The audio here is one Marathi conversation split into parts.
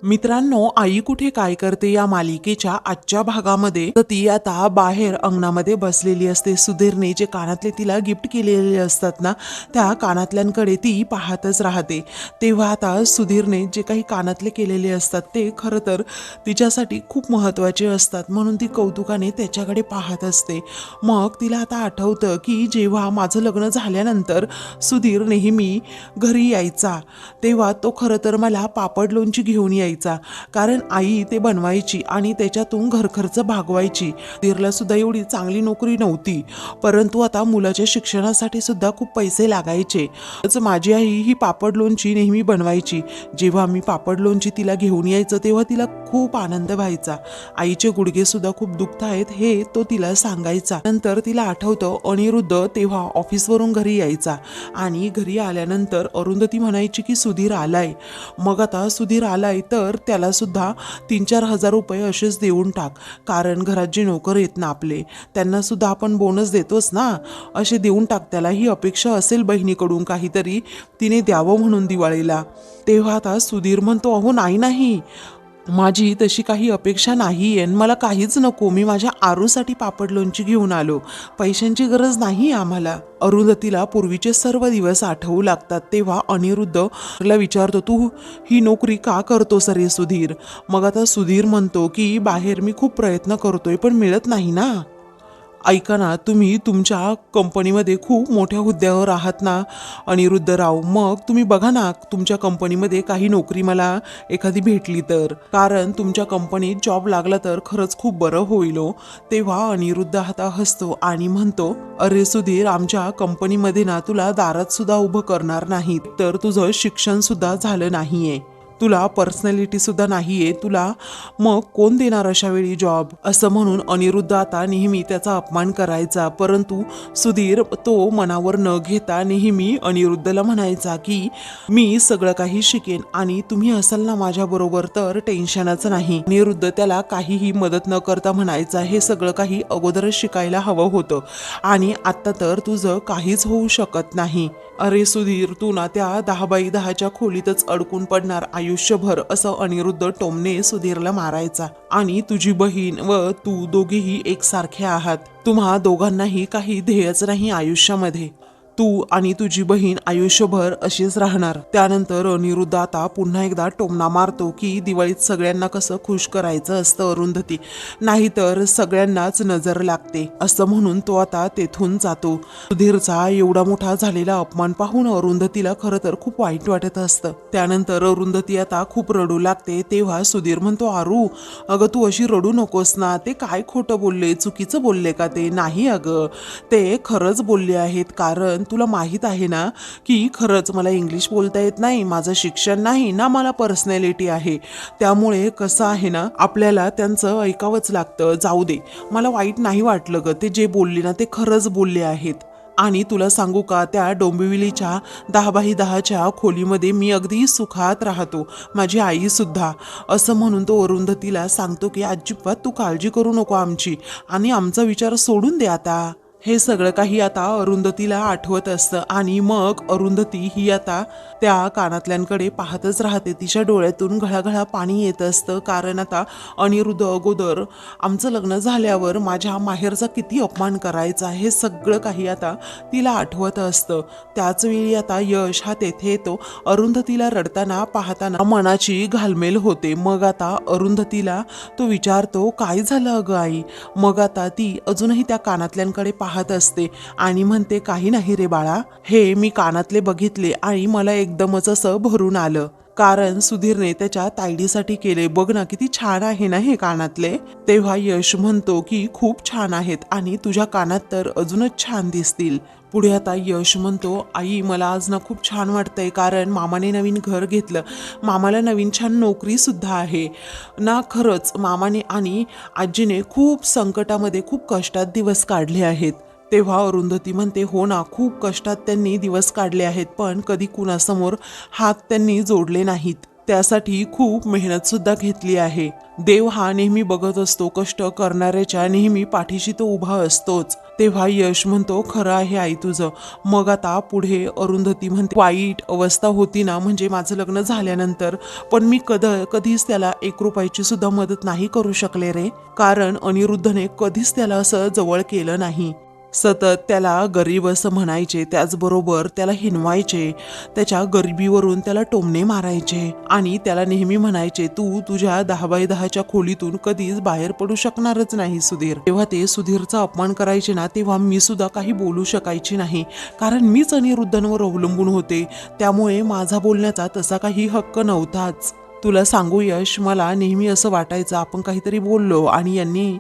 मित्रांनो, आई कुठे काय करते या मालिकेच्या आजच्या भागामध्ये तर ती आता बाहेर अंगणामध्ये बसलेली असते. सुधीरने जे कानातले तिला गिफ्ट केलेले असतात ना, त्या कानातल्यांकडे ती पाहतच राहते. तेव्हा आता सुधीरने जे काही कानातले केलेले असतात ते खरं तर तिच्यासाठी खूप महत्त्वाचे असतात, म्हणून ती कौतुकाने त्याच्याकडे पाहत असते. मग तिला आता आठवतं की जेव्हा माझं लग्न झाल्यानंतर सुधीर नेहमी घरी यायचा, तेव्हा तो खरं तर मला पापड लोणची घेऊन यायचा, कारण आई ते बनवायची आणि त्याच्यातून घरखर्च भागवायची. धीरला सुद्धा एवढी चांगली नोकरी नव्हती, परंतु आता मुलाच्या शिक्षणासाठी सुद्धा खूप पैसे लागायचे. माझी आई ही पापड लोणची नेहमी बनवायची. जेव्हा मी पापड लोणची तिला घेऊन यायचं तेव्हा तिला खूप आनंद व्हायचा. आईचे गुडघे सुद्धा खूप दुखत आहेत हे तो तिला सांगायचा. नंतर तिला आठवतं अनिरुद्ध तेव्हा ऑफिसवरून घरी यायचा आणि घरी आल्यानंतर अरुंधती म्हणायची की सुधीर आलाय. मग आता सुधीर आलाय तर त्याला सुद्धा 3-4 हजार रुपये असेच देऊन टाक, कारण घरात जे नोकर आहेत ना आपले, त्यांना सुद्धा आपण बोनस देतोच ना, असे देऊन टाक त्याला. ही अपेक्षा असेल बहिणीकडून काहीतरी तिने द्यावं म्हणून दिवाळीला. तेव्हा आता सुधीर म्हणतो, अहो नाही, माझी तशी काही अपेक्षा नाही आहे, मला काहीच नको. मी माझ्या आरूसाठी पापड लोणची घेऊन आलो, पैशांची गरज नाही आम्हाला. अरुंधतीला पूर्वीचे सर्व दिवस आठवू लागतात. तेव्हा अनिरुद्धला विचारतो, तू ही नोकरी का करतोस रे सुधीर? मग आता सुधीर म्हणतो की बाहेर मी खूप प्रयत्न करतोय पण मिळत नाही ना. ऐका ना, तुम्ही तुमच्या कंपनीमध्ये खूप मोठ्या हुद्द्यावर आहात ना अनिरुद्धराव, मग तुम्ही बघा ना तुमच्या कंपनीमध्ये काही नोकरी मला एखादी भेटली तर, कारण तुमच्या कंपनीत जॉब लागला तर खरंच खूप बरं होईल हो. तेव्हा अनिरुद्ध आता हसतो आणि म्हणतो, अरे सुधीर, आमच्या कंपनीमध्ये ना तुला दारात सुद्धा उभं करणार नाहीत, तर तुझं शिक्षण सुद्धा झालं नाहीये, तुला पर्सनॅलिटी सुद्धा नाहीये, तुला मग कोण देणार अशा वेळी जॉब? असं म्हणून अनिरुद्ध आता नेहमी त्याचा अपमान करायचा. परंतु सुधीर तो मनावर न घेता नेहमी अनिरुद्धला म्हणायचा की मी सगळं काही शिकेन आणि तुम्ही असाल ना माझ्याबरोबर तर टेन्शनच नाही. अनिरुद्ध त्याला काहीही मदत न करता म्हणायचा, हे सगळं काही अगोदरच शिकायला हवं होतं आणि आत्ता तर तुझं काहीच होऊ शकत नाही. अरे सुधीर, तू ना त्या 10x10च्या खोलीतच अडकून पडणार आयुष्यभर, असं अनिरुद्ध टोमने सुधीरला मारायचा. आणि तुझी बहीण व तू दोघेही एकसारखे आहात, तुम्हा दोघांनाही काही ध्येयच नाही आयुष्यामध्ये, तू आणि तुझी बहीण आयुष्यभर अशीच राहणार. त्यानंतर अनिरुद्ध आता पुन्हा एकदा टोमणा मारतो की दिवाळीत सगळ्यांना कसं खुश करायचं असतं अरुंधती, नाहीतर सगळ्यांनाच नजर लागते, असं म्हणून तो आता तेथून जातो. सुधीरचा एवढा मोठा झालेला अपमान पाहून अरुंधतीला खरं तर खूप वाईट वाटत असतं. त्यानंतर अरुंधती आता खूप रडू लागते. तेव्हा सुधीर म्हणतो, आरू अगं तू अशी रडू नकोस ना, ते काय खोटं बोलले, चुकीचं बोलले का ते? नाही अगं, ते खरंच बोलले आहेत, कारण तुला माहीत आहे ना की खरंच मला इंग्लिश बोलता येत नाही, माझं शिक्षण नाही ना, मला पर्सनॅलिटी आहे, त्यामुळे कसं आहे ना आपल्याला त्यांचं ऐकावंच लागतं. जाऊ दे, मला वाईट नाही वाटलं ग, ते जे बोलले ना ते खरंच बोलले आहेत. आणि तुला सांगू का, त्या डोंबिवलीच्या 10x10च्या खोलीमध्ये मी अगदी सुखात राहतो, माझी आई सुद्धा. असं म्हणून तो अरुंधतीला सांगतो की अजिबात तू काळजी करू नको आमची, आणि आमचा विचार सोडून दे आता. हे सगळं काही आता अरुंधतीला आठवत असतं आणि मग अरुंधती ही आता त्या कानातल्यांकडे पाहतच राहते. तिच्या डोळ्यातून घळाघळा पाणी येत असतं, कारण आता अनिरुद्ध अगोदर आमचं लग्न झाल्यावर माझ्या माहेरचा किती अपमान करायचा, हे सगळं काही आता तिला आठवत असतं. त्याच वेळी आता यश हा तेथे येतो. अरुंधतीला रडताना पाहताना मनाची घालमेल होते. मग आता अरुंधतीला तो विचारतो, काय झालं अगं आई? मग आता ती अजूनही त्या कानातल्यांकडे पाहत असते आणि म्हणते, काही नाही रे बाळा, हे मी कानातले बघितले आणि मला एकदमच असं भरून आलं, कारण सुधीरने त्याच्या ताईडीसाठी केले. बघ ना किती छान आहे ना हे कानातले. तेव्हा यश म्हणतो की खूप छान आहेत आणि तुझ्या कानात तर अजूनच छान दिसतील. पुढे आता यश म्हणतो, आई मला आज ना खूप छान वाटतंय, कारण मामाने नवीन घर घेतलं, मामाला नवीन छान नोकरी सुद्धा आहे ना. खरंच मामाने आणि आजीने खूप संकटामध्ये खूप कष्टात दिवस काढले आहेत. तेव्हा अरुंधती म्हणते, हो ना, खूप कष्टात त्यांनी दिवस काढले आहेत, पण कधी कुणासमोर हात त्यांनी जोडले नाहीत, त्यासाठी खूप मेहनत सुद्धा घेतली आहे. देव हा नेहमी बघत असतो, कष्ट करणाऱ्याच्या नेहमी पाठीशी तो उभा असतोच. तेव्हा यश म्हणतो, खरं आहे आई तुझं. मग आता पुढे अरुंधती म्हणते, वाईट अवस्था होती ना, म्हणजे माझं लग्न झाल्यानंतर, पण मी कधीच त्याला 1 रुपयाची सुद्धा मदत नाही करू शकले रे, कारण अनिरुद्धने कधीच त्याला असं जवळ केलं नाही. सतत त्याला गरीब असं म्हणायचे, त्याचबरोबर त्याला हिणवायचे, त्याच्या गरिबीवरून त्याला टोमणे मारायचे आणि त्याला नेहमी म्हणायचे, तू तुझ्या 10x10च्या खोलीतून कधीच बाहेर पडू शकणारच नाही सुधीर. तेव्हा ते सुधीरचा अपमान करायचे ना, तेव्हा मी सुद्धा काही बोलू शकायची नाही, कारण मीच अनिरुद्धांवर अवलंबून होते. त्यामुळे माझा बोलण्याचा तसा काही हक्क नव्हताच. तुला सांगू यश, मला नेहमी असं वाटायचं आपण काहीतरी बोललो आणि यांनी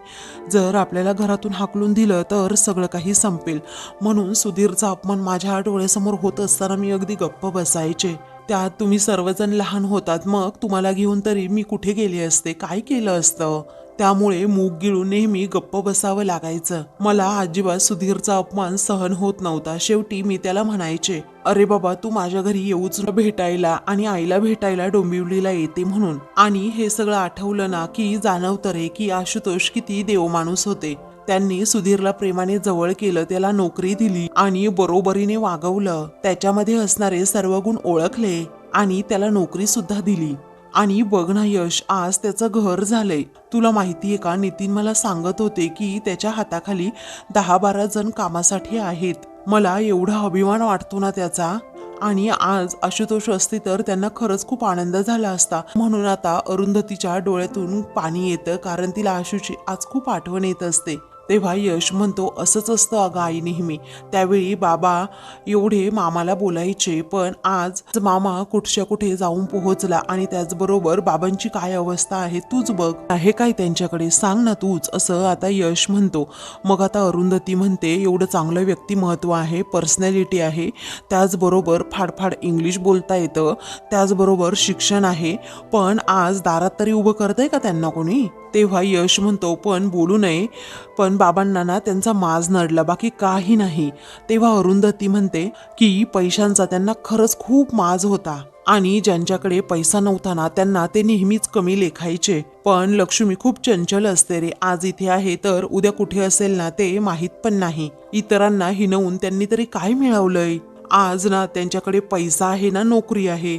जर आपल्याला घरातून हाकलून दिलं तर सगळं काही संपेल. म्हणून सुधीरचा अपमान माझ्या डोळ्यासमोर होत असताना मी अगदी गप्प बसायचे. त्यात तुम्ही सर्वजण लहान होतात, मग तुम्हाला घेऊन तरी मी कुठे गेले असते, काय केलं असतं. त्यामुळे मूग गिळून नेहमी गप्प बसावं लागायचं. मला अजिबात सुधीरचा अपमान सहन होत नव्हता. शेवटी मी त्याला म्हणायचे, अरे बाबा, तू माझ्या घरी येऊच भेटायला आणि आईला भेटायला डोंबिवलीला येते म्हणून. आणि हे सगळं आठवलं ना की जाणवतं रे की आशुतोष किती देवमाणूस होते. त्यांनी सुधीरला प्रेमाने जवळ केलं, त्याला नोकरी दिली आणि बरोबरीने वागवलं. त्याच्यामध्ये असणारे सर्व गुण ओळखले आणि त्याला नोकरी सुद्धा दिली. आणि बघ ना यश, आज त्याचं घर झालंय. तुला माहितीये का, नितीन मला सांगत होते की त्याच्या हाताखाली 10-12 जण कामासाठी आहेत. मला एवढा अभिमान वाटतो ना त्याचा. आणि आज आशुतोष असते तर त्यांना खरंच खूप आनंद झाला असता. म्हणून आता अरुंधतीच्या डोळ्यातून पाणी येतं, कारण तिला आशूची आज खूप आठवण येत असते. तेव्हा यश म्हणतो, असंच असतं अगं आई नेहमी. त्यावेळी बाबा एवढे मामाला बोलायचे, पण आज मामा कुठच्या कुठे जाऊन पोहोचला आणि त्याचबरोबर बाबांची काय अवस्था आहे तूच बघ. आहे काय त्यांच्याकडे, सांग ना तूच, असं आता यश म्हणतो. मग आता अरुंधती म्हणते, एवढं चांगलं व्यक्तिमत्व आहे, पर्सनॅलिटी आहे, त्याचबरोबर फाडफाड इंग्लिश बोलता येतं, त्याचबरोबर शिक्षण आहे, पण आज दारात तरी उभं करतंय का त्यांना कोणी. तेव्हा यश म्हणतो, पण बोलू नये, पण बाबांना ना त्यांचा माज नडला, बाकी काही नाही. तेव्हा अरुंधती म्हणते की पैशांचा त्यांना खरंच खूप माज होता आणि ज्यांच्याकडे पैसा नव्हता ना त्यांना ते नेहमीच कमी लेखायचे. पण लक्ष्मी खूप चंचल असते रे, आज इथे आहे तर उद्या कुठे असेल ना ते माहीत पण नाही. इतरांना हिणवून त्यांनी तरी काय मिळवलंय. आज ना त्यांच्याकडे पैसा आहे ना नोकरी आहे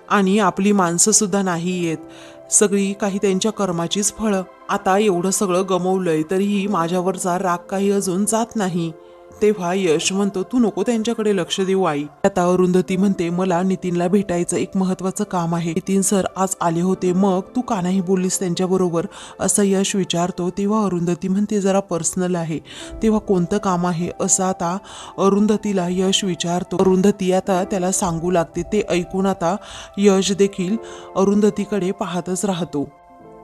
आणि आपली माणसं सुद्धा नाही येत, सगळी काही त्यांच्या कर्माचीच फळं. आता एवढं सगळं गमवलंय तरीही माझ्यावरचा राग काही अजून जात नाही. तेव्हा यश म्हणतो, तू नको त्यांच्याकडे लक्ष देऊ आई. आता अरुंधती म्हणते, मला नितीनला भेटायचं एक महत्वाचं काम आहे. नितीन सर आज आले होते, मग तू का नाही बोललीस त्यांच्याबरोबर, असं यश विचारतो. तेव्हा अरुंधती म्हणते, जरा पर्सनल आहे. तेव्हा कोणतं काम आहे असं आता अरुंधतीला यश विचारतो. अरुंधती आता त्याला सांगू लागते. ते ऐकून आता यश देखील अरुंधतीकडे पाहतच राहतो.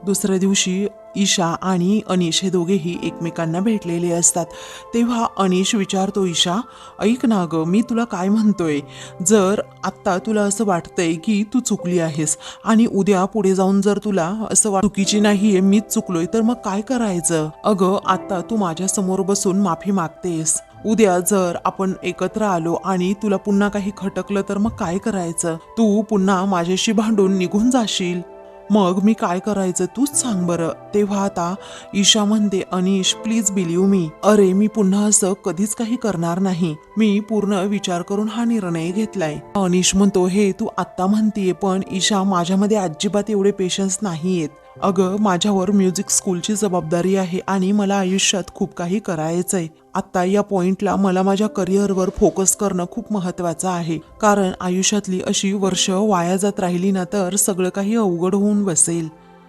दुसऱ्या दिवशी ईशा आणि अनिश हे दोघेही एकमेकांना भेटलेले असतात. तेव्हा अनिश विचारतो, ईशा ऐक ना गं, मी तुला काय म्हणतोय, जर आत्ता तुला असं वाटतंय की तू चुकली आहेस आणि उद्या पुढे जाऊन जर तुला असं चुकीची नाहीये, मीच चुकलोय, तर मग काय करायचं. अगं आत्ता तू माझ्या समोर बसून माफी मागतेस, उद्या जर आपण एकत्र आलो आणि तुला पुन्हा काही खटकलं तर मग काय करायचं. तू पुन्हा माझ्याशी भांडून निघून जाशील, मग मी काय करायचं तूच सांग बरं. तेव्हा आता ईशा म्हणते, अनिश प्लीज बिलीव्ह मी, अरे मी पुन्हा असं कधीच काही करणार नाही, मी पूर्ण विचार करून हा निर्णय घेतलाय. अनिश म्हणतो, हे तू आत्ता म्हणतीये, पण ईशा माझ्यामध्ये अजिबात एवढे पेशन्स नाहीयेत. अगं माझ्यावर म्युझिक स्कूलची जबाबदारी आहे आणि मला आयुष्यात खूप काही करायचंय. आत्ता या पॉइंटला मला माझ्या करिअरवर फोकस करणं खूप महत्वाचं आहे, कारण आयुष्यातली अशी वर्ष वाया जात राहिली ना तर सगळं काही अवघड होऊन बसेल.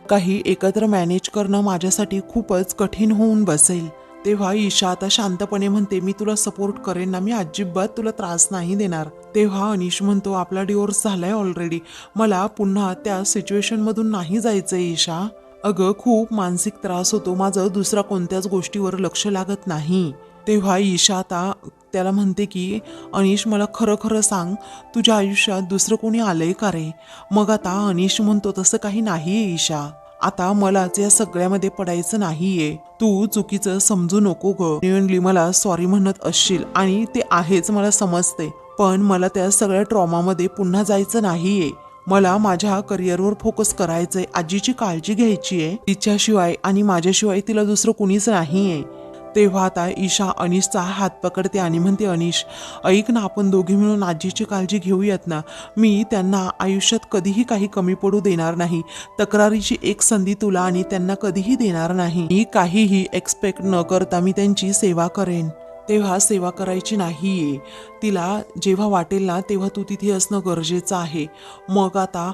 काही एकत्र मॅनेज करणं माझ्यासाठी खूपच कठीण होऊन बसेल. तेव्हा ईशा आता शांतपणे म्हणते, मी तुला सपोर्ट करेन ना, मी अजिबात तुला त्रास नाही देणार. तेव्हा अनिश म्हणतो, आपला डिवोर्स झालाय ऑलरेडी, मला पुन्हा त्या सिच्युएशन मधून नाही जायचंय ईशा. अगं खूप मानसिक त्रास होतो, माझं दुसऱ्या कोणत्याच गोष्टीवर लक्ष लागत नाही. तेव्हा ईशा आता त्याला म्हणते की, अनिश मला खरं खरं सांग, तुझ्या आयुष्यात दुसरं कोणी आलंय का रे. मग आता अनिश म्हणतो, तसं काही नाहीये ईशा, आता मलाच या सगळ्यामध्ये पडायचं नाहीये, तू चुकीचं समजू नको ग. जेन्युइनली मला सॉरी म्हणत असशील आणि ते आहेच मला समजते, पण मला त्या सगळ्या ट्रॉमामध्ये पुन्हा जायचं नाहीये. मला माझ्या करिअरवर फोकस करायचंय, आजीची काळजी घ्यायची आहे, तिच्याशिवाय आणि माझ्याशिवाय तिला दुसरं कुणीच नाहीये. तेव्हा आता ईशा अनिशचा हात पकडते आणि म्हणते, अनिश ऐक ना, आपण दोघे मिळून आजीची काळजी घेऊयात ना. मी त्यांना आयुष्यात कधीही काही कमी पडू देणार नाही. तक्रारीची एक संधी तुला आणि त्यांना कधीही देणार नाही. मी काहीही एक्सपेक्ट न करता मी त्यांची सेवा करेन. तेव्हा सेवा करायची नाहीये, तिला जेव्हा वाटेल ना तेव्हा तू तिथे असणं गरजेचं आहे. मग आता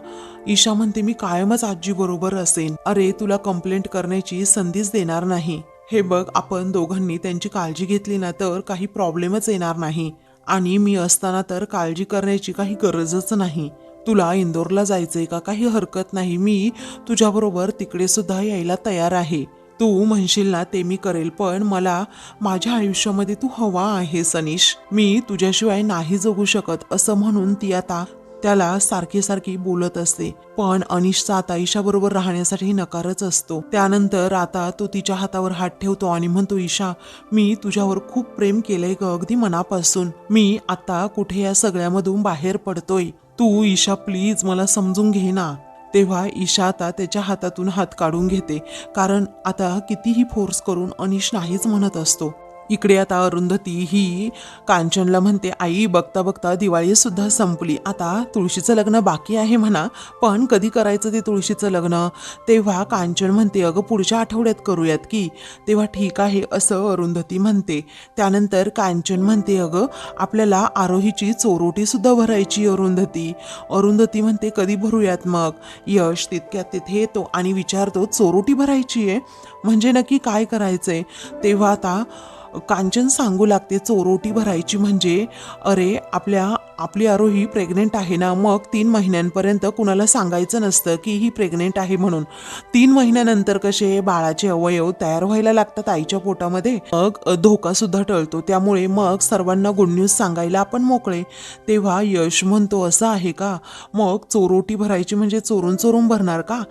ईशा म्हणते, मी कायमच आजी बरोबर असेन. अरे तुला कंप्लेंट करण्याची संधीच देणार नाही. हे बघ, आपण दोघांनी त्यांची काळजी घेतली ना तर काही प्रॉब्लेमच येणार नाही, आणि मी असताना तर काळजी करण्याची काही गरजच नाही. तुला इंदोरला जायचंय का? काही हरकत नाही, मी तुझ्याबरोबर तिकडे सुद्धा यायला तयार आहे. तू म्हणशील ना ते मी करेल, पण मला माझ्या आयुष्यामध्ये तू हवा आहेस अनिश, मी तुझ्याशिवाय नाही जगू शकत, असं म्हणून ती आता त्याला सारखी सारखी बोलत असते. पण अनिशचा आता ईशा बरोबर राहण्यासाठी नकारच असतो. त्यानंतर आता तो तिच्या हातावर हात ठेवतो आणि म्हणतो, ईशा मी तुझ्यावर खूप प्रेम केलंय ग, अगदी मनापासून. मी आता कुठे या सगळ्यामधून बाहेर पडतोय. तू ईशा प्लीज मला समजून घे ना. तेव्हा ईशा आता त्याच्या हातातून हात काढून घेते, कारण आता कितीही फोर्स करून अनिश नाहीच म्हणत असतो. इकडे आता अरुंधती ही कांचनला म्हणते, आई बघता बघता दिवाळी सुद्धा संपली, आता तुळशीचं लग्न बाकी आहे म्हणा, पण कधी करायचं ते तुळशीचं लग्न? तेव्हा कांचन म्हणते, अगं पुढच्या आठवड्यात करूयात की. तेव्हा ठीक आहे असं अरुंधती म्हणते. त्यानंतर कांचन म्हणते, अगं आपल्याला आरोहीची चोरोटी सुद्धा भरायची अरुंधती. अरुंधती म्हणते, कधी भरूयात मग? यश तितक्यात तिथे येतो आणि विचारतो, चोरोटी भरायची आहे म्हणजे नक्की काय करायचंय? तेव्हा आता कांचन सांगू लागते, चोरोटी भरायची म्हणजे अरे आपली आरोही प्रेग्नेंट आहे ना, मग 3 महिन्यांपर्यंत कुणाला सांगायचं नसतं की ही प्रेग्नेंट आहे म्हणून. 3 महिन्यानंतर कसे बाळाचे अवयव तयार व्हायला लागतात आईच्या पोटामध्ये, मग धोका सुद्धा टळतो, त्यामुळे मग सर्वांना गुड न्यूज सांगायला आपण मोकळे. तेव्हा यश म्हणतो, असं आहे का? मग चोरोटी भरायची म्हणजे चोरून चोरून भरणार का?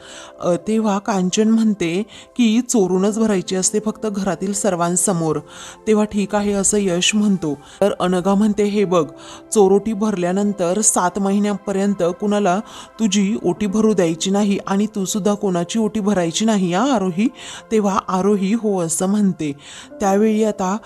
तेव्हा कांचन म्हणते की चोरूनच भरायची असते, फक्त घरातील सर्वांसमोर. तेव्हा ठीक आहे असं यश म्हणतो. तर अनघा म्हणते, हे बघ, चोरोटी भरल्यानंतर 7 महिन्यापर्यंत कुणाला तुझी ओटी भरू द्यायची नाही आणि तू सुद्धा कोणाची ओटी भरायची नाही हा आरोही. तेव्हा आरोही हो असं म्हणते. त्यावेळी आता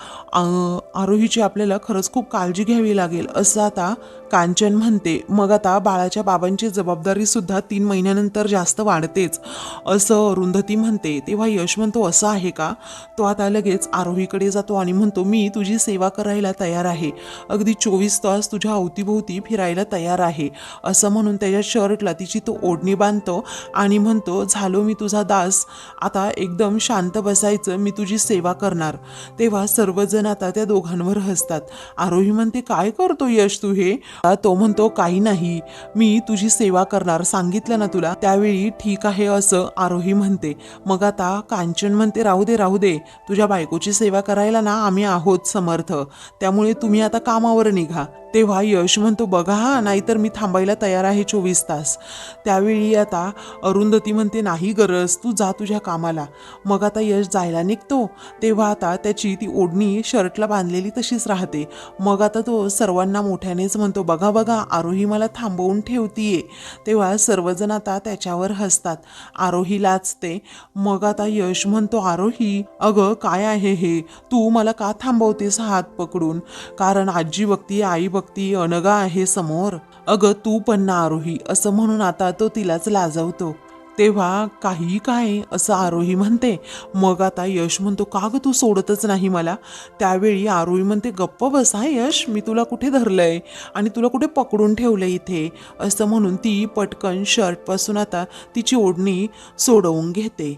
आरोहीची आपल्याला खरंच खूप काळजी घ्यावी लागेल असं आता कांचन म्हणते. मग आता बाळाच्या बाबांची जबाबदारी सुद्धा 3 महिन्यानंतर जास्त वाढतेच असं अरुंधती म्हणते. तेव्हा यश म्हणतो, असं आहे का? तो आता लगेच आरोहीकडे जातो आणि म्हणतो, मी तुझी सेवा करायला तयार आहे, अगदी 24 तास तुझ्या अवतीभोवती फिरायला तयार आहे, असं म्हणून त्याच्या शर्टला तिची तो ओढणी बांधतो आणि म्हणतो, झालो मी तुझा दास, आता एकदम शांत बसायचं, मी तुझी सेवा करणार. तेव्हा सर्वजण आता त्या दोघांवर हसतात. आरोही म्हणते, काय करतो यश तू हे? तो म्हणतो, काही नाही, मी तुझी सेवा करणार, सांगितलं ना तुला. त्यावेळी ठीक आहे असं आरोही म्हणते. मग आता कांचन म्हणते, राहू दे, तुझ्या बायकोची सेवा करायला ना आम्ही आहोत समर्थ, त्यामुळे तुम्ही आता कामावर निघा. तेव्हा यश म्हणतो, बघा हा, नाहीतर मी थांबायला तयार आहे 24 तास. त्यावेळी आता अरुंधती म्हणते, नाही गरज, तू जा तुझ्या कामाला. मग आता यश जायला निघतो. तेव्हा आता त्याची ती ओढणी शर्टला बांधलेली तशीच राहते. मग आता तो सर्वांना मोठ्यानेच म्हणतो, बघा बघा, आरोही मला थांबवून ठेवतीये. तेव्हा सर्वजण आता त्याच्यावर हसतात. आरोही लाजते. मग आता यश म्हणतो, आरोही अगं काय आहे हे, तू मला का थांबवतेस हात पकडून? कारण आजी बघती, आई बघती, अनघा आहे समोर, अगं तू पण ना आरोही, असं म्हणून आता तो तिलाच लाजवतो. तेव्हा काही काय असं आरोही म्हणते. मग आता यश म्हणतो, का ग तू सोडतच नाही मला? त्यावेळी आरोही म्हणते, गप्प बस हा यश, मी तुला कुठे धरलंय आणि तुला कुठे पकडून ठेवलंय इथे, असं म्हणून ती पटकन शर्टपासून आता तिची ओढणी सोडवून घेते.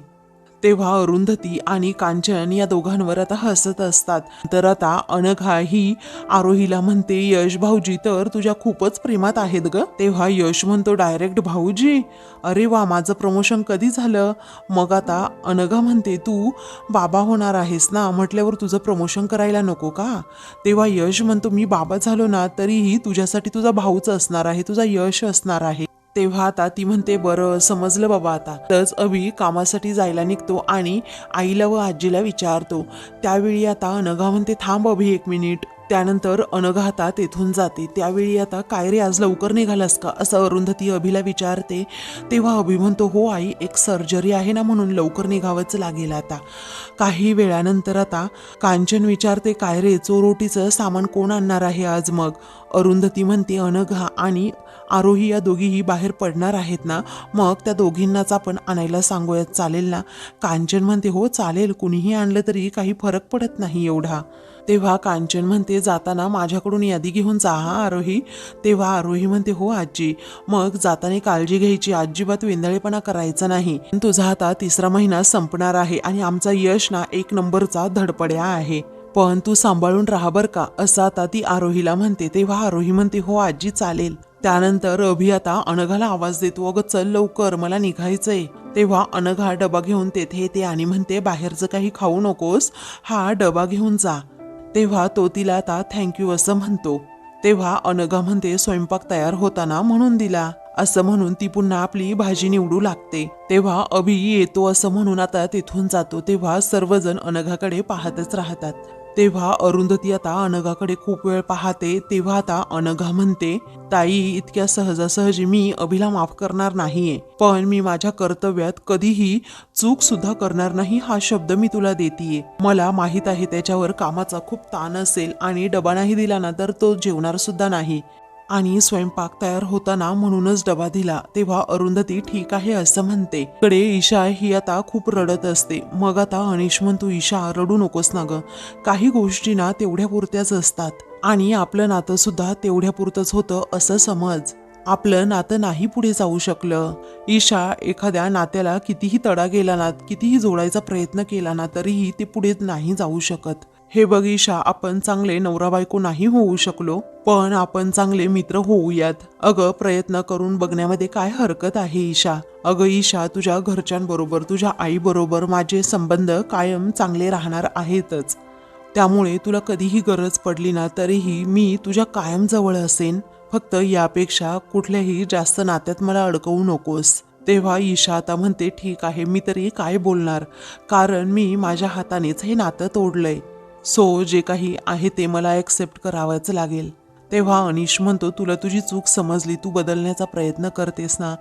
तेव्हा अरुंधती आणि कांचन या दोघांवर आता हसत असतात. तर आता अनघा ही आरोहीला म्हणते, यश भाऊजी तर तुझ्या खूपच प्रेमात आहेत ग. तेव्हा यश म्हणतो, डायरेक्ट भाऊजी, अरे वा, माझं प्रमोशन कधी झालं? मग आता अनघा म्हणते, तू बाबा होणार आहेस ना, म्हटल्यावर तुझं प्रमोशन करायला नको का? तेव्हा यश म्हणतो, मी बाबा झालो ना तरीही तुझ्यासाठी तुझा भाऊच असणार आहे, तुझा यश असणार आहे. तेव्हा आता ती म्हणते, बरं समजलं बाबा. आता तच अभि कामासाठी जायला निघतो आणि आईला व आजीला विचारतो. त्यावेळी आता अनघा म्हणते, थांब अभि 1 मिनिट. त्यानंतर अनघा आता तेथून जाते. त्यावेळी आता काय रे, आज लवकर निघालास का, असं अरुंधती अभिला विचारते. तेव्हा अभि म्हणतो, हो आई, एक सर्जरी आहे ना, म्हणून लवकर निघावंच लागेल आता. काही वेळानंतर आता कांचन विचारते, काय रे, चोरोटीचं सामान कोण आणणार आहे आज मग. अरुंधती म्हणते, अनघा आणि आरोही या दोघीही बाहेर पडणार आहेत ना, मग त्या दोघींनाच आपण आणायला सांगूयात, चालेल ना. कांचन म्हणते, हो चालेल, कुणीही आणलं तरी काही फरक पडत नाही एवढा. तेव्हा कांचन म्हणते, जाताना माझ्याकडून यादी घेऊन जा हा आरोही. तेव्हा आरोही म्हणते, हो आजी, मग जाताना काळजी घ्यायची, अजिबात वेंदळेपणा करायचा नाही. तुझा आता 3रा महिना संपणार आहे आणि आमचा यश ना 1 नंबरचा धडपड्या आहे, पण तू सांभाळून राहा बर का, असं आता ती आरोहीला म्हणते. तेव्हा आरोही म्हणते, हो आजी चालेल. त्यानंतर अभि आता अनघाला आवाज देतो, अगं चल लवकर, मला निघायचंय. तेव्हा अनघा डबा घेऊन तेथे येते आणि म्हणते, बाहेरचं काही खाऊ नकोस, हा डबा घेऊन जा. तेव्हा तो तिला आता थँक्यू असं म्हणतो. तेव्हा अनघा म्हणते, स्वयंपाक तयार होताना म्हणून दिला, असं म्हणून ती पुन्हा आपली भाजी निवडू लागते. तेव्हा अभि येतो असं म्हणून आता तिथून जातो. तेव्हा सर्वजण अनघाकडे पाहतच राहतात. तेव्हा अरुंधती आता अनघाकडे खूप वेळ पाहते. तेव्हा आता अनघा म्हणते, ताई, इतक्या सहजासहजी मी अभिला माफ करणार नाहीये, पण मी माझ्या कर्तव्यात कधीही चूक सुद्धा करणार नाही, हा शब्द मी तुला देतीये. मला माहित आहे त्याच्यावर कामाचा खूप ताण असेल आणि डबा नाही दिला ना तर तो जेवणार सुद्धा नाही, आणि स्वयंपाक तयार होताना म्हणूनच डबा दिला. तेव्हा अरुंधती ठीक आहे असं म्हणते. कडे ईशा ही आता खूप रडत असते. मग आता अनिश म्हणतो, ईशा रडू नकोस ना ग, काही गोष्टी ना तेवढ्या पुरत्याच असतात आणि आपलं नातं सुद्धा तेवढ्या पुरतच होतं असं समज. आपलं नातं नाही पुढे जाऊ शकलं. ईशा, एखाद्या नात्याला कितीही तडा गेला ना, कितीही जोडायचा प्रयत्न केला ना, तरीही ते पुढे नाही जाऊ शकत. हे बघ ईशा, आपण चांगले नवरा बायको नाही होऊ शकलो, पण आपण चांगले मित्र होऊयात. अगं, प्रयत्न करून बघण्यामध्ये काय हरकत आहे ईशा. अगं ईशा, तुझ्या घरच्यांबरोबर, तुझ्या आईबरोबर माझे संबंध कायम चांगले राहणार आहेतच. त्यामुळे तुला कधीही गरज पडली ना तरीही मी तुझ्या कायम जवळ असेन. फक्त यापेक्षा कुठल्याही जास्त नात्यात मला अडकवू नकोस. तेव्हा ईशा आता म्हणते, ठीक आहे, मी तरी काय बोलणार, कारण मी माझ्या हातानेच हे नातं तोडलंय. सो जे काही आहे ते मला ॲक्सेप्ट करावंच लागेल. तेव्हा अनिश म्हणतो, तुला तुझी चूक समजली, तू बदलण्याचा प्रयत्न करतेस ना,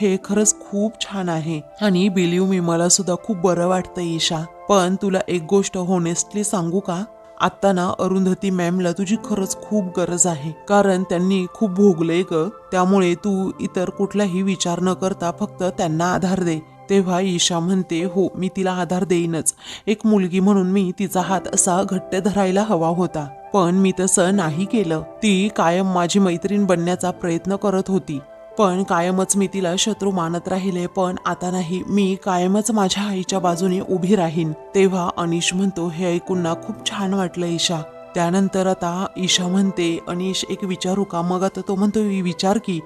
हे खरंच खूप छान आहे आणि बिलीव्ह मी, मला सुद्धा खूप बरं वाटतं ईशा. पण तुला एक गोष्ट होनेस्टली सांगू का, आत्ता ना अरुंधती मॅमला तुझी खरंच खूप गरज आहे, कारण त्यांनी खूप भोगलंय ग. त्यामुळे तू इतर कुठलाही विचार न करता फक्त त्यांना आधार दे. तेव्हा ईशा म्हणते, हो, मी तिला आधार देईनच. एक मुलगी म्हणून मी तिचा हात असा घट्ट धरायला हवा होता, पण मी तसं नाही केलं. ती कायम माझी मैत्रीण बनण्याचा प्रयत्न करत होती, पण कायमच मी तिला शत्रू मानत राहिले. पण आता नाही, मी कायमच माझ्या आईच्या बाजूने उभी राहीन. तेव्हा अनिश म्हणतो, हे ऐकून ना खूप छान वाटलं ईशा. त्यानंतर आता ईशा म्हणते, अनिश एक विचारू का. मग आता तो म्हणतो, विचार की.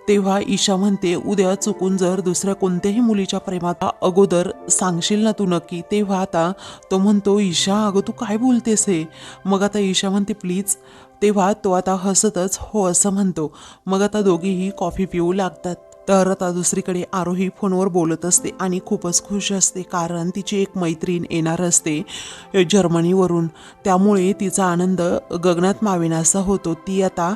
तेव्हा ईशा म्हणते, उद्या चुकून जर दुसऱ्या कोणत्याही मुलीच्या प्रेमात अगोदर सांगशील ना तू नक्की. तेव्हा आता तो म्हणतो, ईशा अगं तू काय बोलतेस हे. मग आता ईशा म्हणते, प्लीज. तेव्हा तो आता हसतच हो असं म्हणतो. मग आता दोघीही कॉफी पिऊ लागतात. तर आता दुसरीकडे आरोही फोनवर बोलत असते आणि खूपच खुश असते, कारण तिची एक मैत्रीण येणार असते जर्मनीवरून. त्यामुळे तिचा आनंद गगनात मावेनासा होतो. ती आता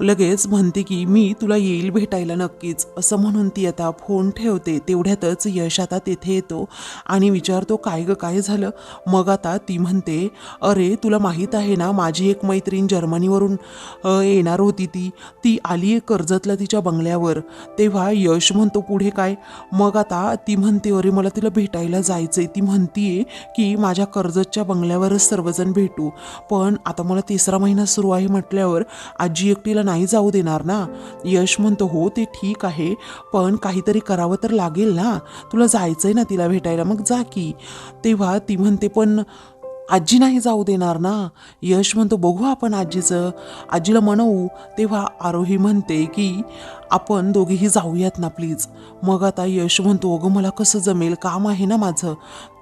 लगेच म्हणते की मी तुला येईल भेटायला नक्कीच, असं म्हणून ती आता फोन ठेवते. तेवढ्यातच यश आता तेथे येतो आणि विचारतो, काय ग, काय झालं. मग आता ती म्हणते, अरे तुला माहीत आहे ना, माझी एक मैत्रीण जर्मनीवरून येणार होती, ती आली कर्जतला तिच्या बंगल्यावर. तेव्हा यश म्हणतो, पुढे काय. मग आता ती म्हणते, अरे मला तिला भेटायला जायचंय. ती म्हणतीये की माझ्या कर्जतच्या बंगल्यावरच सर्वजण भेटू, पण आता मला 3रा महिना सुरू आहे म्हटल्यावर आजी एकटीला नाही जाऊ देणार ना. यश म्हणतो, हो ते ठीक आहे, पण काहीतरी करावं तर लागेल ना, तुला जायचंय ना तिला भेटायला, मग जा की. तेव्हा ती म्हणते, पण आजी नाही जाऊ देणार ना. यश म्हणतो, बघू आपण आजीला म्हणवू. तेव्हा आरोही म्हणते की आपण दोघेही जाऊयात ना प्लीज. मग आता यश म्हणतो अगं मला कसं जमेल, काम आहे ना माझं.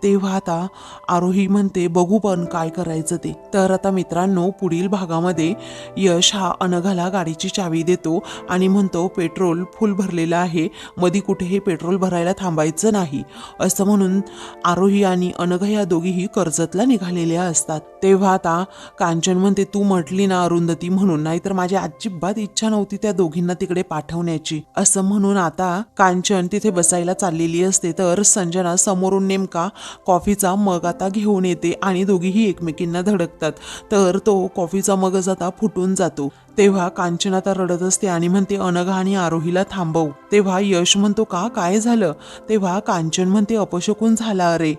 तेव्हा आता आरोही म्हणते बघू पण काय करायचं ते. तर आता मित्रांनो पुढील भागामध्ये यश हा अनघाला गाडीची चावी देतो आणि म्हणतो पेट्रोल फुल भरलेलं आहे, मधी कुठेही पेट्रोल भरायला थांबायचं नाही असं म्हणून आरोही आणि अनघा या दोघीही कर्जतला निघालेल्या असतात. तेव्हा आता कांचन म्हणते तू म्हटली ना अरुंधती म्हणून, नाहीतर माझी अजिबात इच्छा नव्हती त्या दोघींना तिकडे पाठवण्याची असं म्हणून आता कांचन तिथे बसायला चाललेली असते. तर संजना समोरून नेमका कॉफीचा मग आता घेऊन येते आणि दोघीही एकमेकींना धडकतात. तर तो कॉफीचा मगच आता फुटून जातो. तेव्हा कांचन आता रडत असते आणि म्हणते अनघा आणि आरोहीला थांबव. तेव्हा यश म्हणतो का काय झालं. तेव्हा कांचन म्हणते अपशकुन झाला अरे.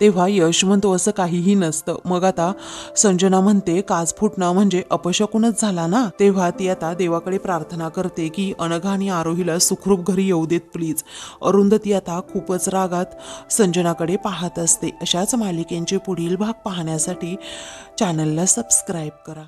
तेव्हा यश म्हणतो असं काहीही नसतं. मग आता संजना म्हणते काच फुटणं म्हणजे अपशकुनच झाला ना. तेव्हा ती आता देवाकडे प्रार्थना करते की अनघा आणि आरोहीला सुखरूप घरी येऊ देत प्लीज. अरुंधती आता खूपच रागात संजनाकडे पाहत असते. अशाच मालिकेंचे पुढील भाग पाहण्यासाठी चॅनलला सबस्क्राईब करा.